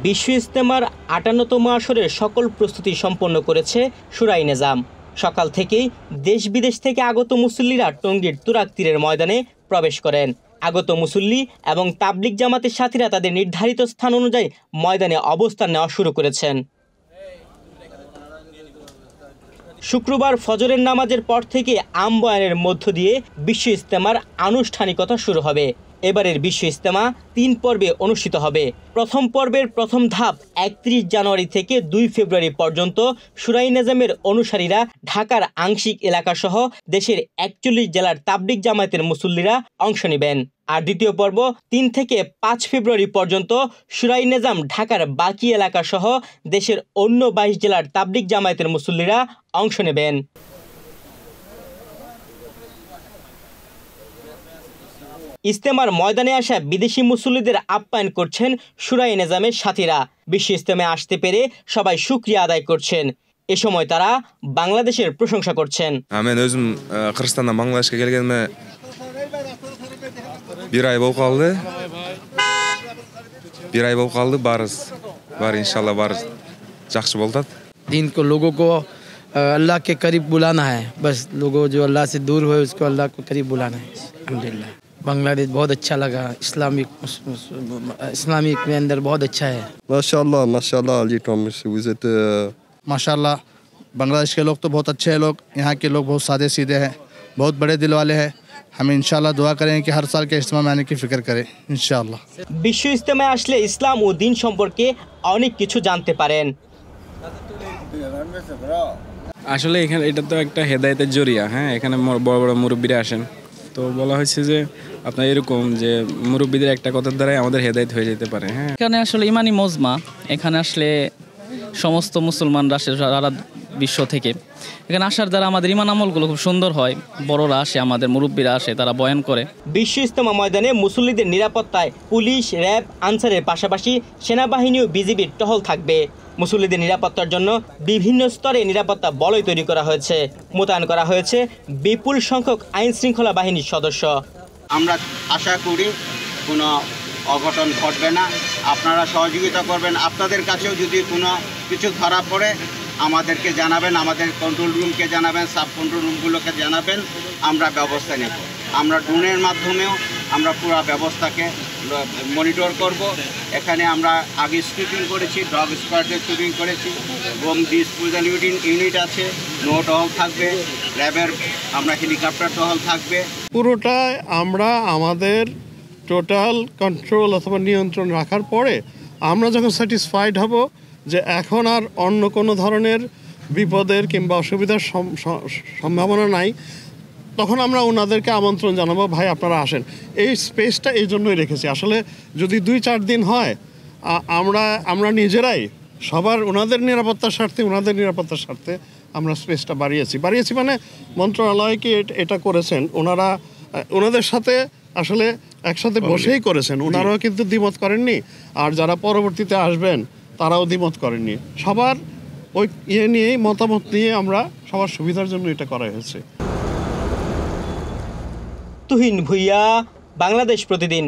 বিশ্ব ইজতেমার ৫৮তম আসরের সকল প্রস্তুতি সম্পন্ন করেছে শুরাই নিজাম। সকাল থেকেই দেশ বিদেশ থেকে আগত মুসল্লিরা টঙ্গীর তুরাগ তীরের ময়দানে প্রবেশ করেন। আগত মুসল্লি এবং তাবলিগ জামাতের সাথীরা তাদের নির্ধারিত স্থান অনুযায়ী ময়দানে অবস্থান নেওয়া শুরু করেছেন। শুক্রবার ফজরের নামাজের পর থেকে আম বয়ানের মধ্য দিয়ে বিশ্ব ইজতেমার আনুষ্ঠানিকতা শুরু হবে। এবারের বিশ্ব ইজতেমা ৩ পর্বে অনুষ্ঠিত হবে। প্রথম পর্বের প্রথম ধাপ ৩১ জানুয়ারি থেকে ২ ফেব্রুয়ারি পর্যন্ত শুরাই নিজামের অনুসারীরা ঢাকার আংশিক এলাকাসহ দেশের ৪১ জেলার তাবলিগ জামায়াতের মুসল্লিরা অংশ নেবেন। আর দ্বিতীয় পর্ব ৩ থেকে ৫ ফেব্রুয়ারি পর্যন্ত শুরাই নিজাম ঢাকার বাকি এলাকাসহ দেশের অন্য ২২ জেলার তাবলিগ জামায়াতের মুসল্লিরা অংশ নেবেন। ইজতেমার ময়দানে আসা বিদেশি মুসল্লিদের আপ্যায়ন করছেন শুরাই নিজামের সাথীরা। বিশ্ব ইজতেমায় আসতে পেরে সবাই শুকরিয়া আদায় করছেন। এ সময় তারা বাংলাদেশের প্রশংসা করছেন। আমি özüm Kırgızstandan Bangladesh'e gelgenime 1 ay bo'lib qoldi. 1 ay bo'lib qoldi. Bar inşallah bar yaxshi bo'ladi. दिन को लोगों को अल्लाह के करीब बुलाना है। बस लोगों जो अल्लाह से दूर हुए उसको अल्लाह को करीब बुलाना है। अल्हम्दुलिल्लाह बांग्लादेश बहुत अच्छा लगा। इस्लामिक में अंदर बहुत अच्छा है। माशाल्लाह अली टॉमस विजिट माशाल्लाह बांग्लादेश के लोग तो बहुत अच्छे हैं। लोग यहाँ के लोग बहुत सादे सीधे हैं, बहुत बड़े दिल वाले हैं। हम इंशाल्लाह दुआ करें कि हर साल के इज्तिमा में आने की फिक्र करें इंशाल्लाह। বিশ্ব ইজতেমায় আসলে ইসলাম ও দ্বীন সম্পর্কে অনেক কিছু জানতে পারেন। আসলে এখানে এটা তো একটা হেদায়েতের জরিয়া। হ্যাঁ, এখানে বড় বড় মুরব্বীরা আসেন, তো বলা হয়েছে যে আপনার এরকম যে মুরব্বীদের একটা কথার দ্বারাই আমাদের হেদায়েত হয়ে যেতে পারে। হ্যাঁ, এখানে আসলে ইমানি মজমা, এখানে আসলে সমস্ত মুসলমানরা আসে সারা বিশ্ব থেকে। এখানে আসার দ্বারা আমাদের ইমান আমলগুলো খুব সুন্দর হয়। বড়রা আসে, আমাদের মুরব্বীরা আসে, তারা বয়ান করে। বিশ্ব ইজতেমা ময়দানে মুসল্লিদের নিরাপত্তায় পুলিশ, র্যাব, আনসারের পাশাপাশি সেনাবাহিনী ও বিজিবির টহল থাকবে। মুসল্লিদের নিরাপত্তার জন্য বিভিন্ন স্তরে নিরাপত্তা বলয় তৈরি করা হয়েছে। মোতায়েন করা হয়েছে বিপুল সংখ্যক আইন শৃঙ্খলা বাহিনীর সদস্য। আমরা আশা করি কোনো অঘটন ঘটবে না। আপনারা সহযোগিতা করবেন। আপনাদের কাছেও যদি কোনো কিছু ধরা পড়ে আমাদেরকে জানাবেন, আমাদের কন্ট্রোল রুমকে জানাবেন, সাব কন্ট্রোল রুমগুলোকে জানাবেন। আমরা ব্যবস্থা নেব। আমরা ড্রোনের মাধ্যমেও আমরা পুরো ব্যবস্থাকে মনিটর করব। এখানে আমরা আগে স্কুটিং করেছি, ডগ স্কোয়াডের স্কুটিং করেছি এবং ডিসপোজাল ইউনিট আছে, নো টহল থাকবে, র্যাবের আমরা হেলিকপ্টার টহল থাকবে। পুরোটাই আমরা আমাদের টোটাল কন্ট্রোল অথবা নিয়ন্ত্রণ রাখার পরে আমরা যখন স্যাটিসফাইড হব যে এখন আর অন্য কোনো ধরনের বিপদের কিংবা অসুবিধার সম্ভাবনা নাই, তখন আমরা ওনাদেরকে আমন্ত্রণ জানাবো, ভাই আপনারা আসেন। এই স্পেসটা এই জন্যই রেখেছি। আসলে যদি ২-৪ দিন হয় আমরা নিজেরাই সবার ওনাদের নিরাপত্তার স্বার্থে আমরা স্পেসটা বাড়িয়েছি মানে মন্ত্রণালয়কে এটা করেছেন ওনারা, ওনাদের সাথে আসলে একসাথে বসেই করেছেন। ওনারাও কিন্তু দ্বিমত করেননি, আর যারা পরবর্তীতে আসবেন তারাও দ্বিমত করেননি। সবার ওই নিয়েই মতামত নিয়ে আমরা সবার সুবিধার জন্য এটা করা হয়েছে। তুহিন ভুইয়া, বাংলাদেশ প্রতিদিন।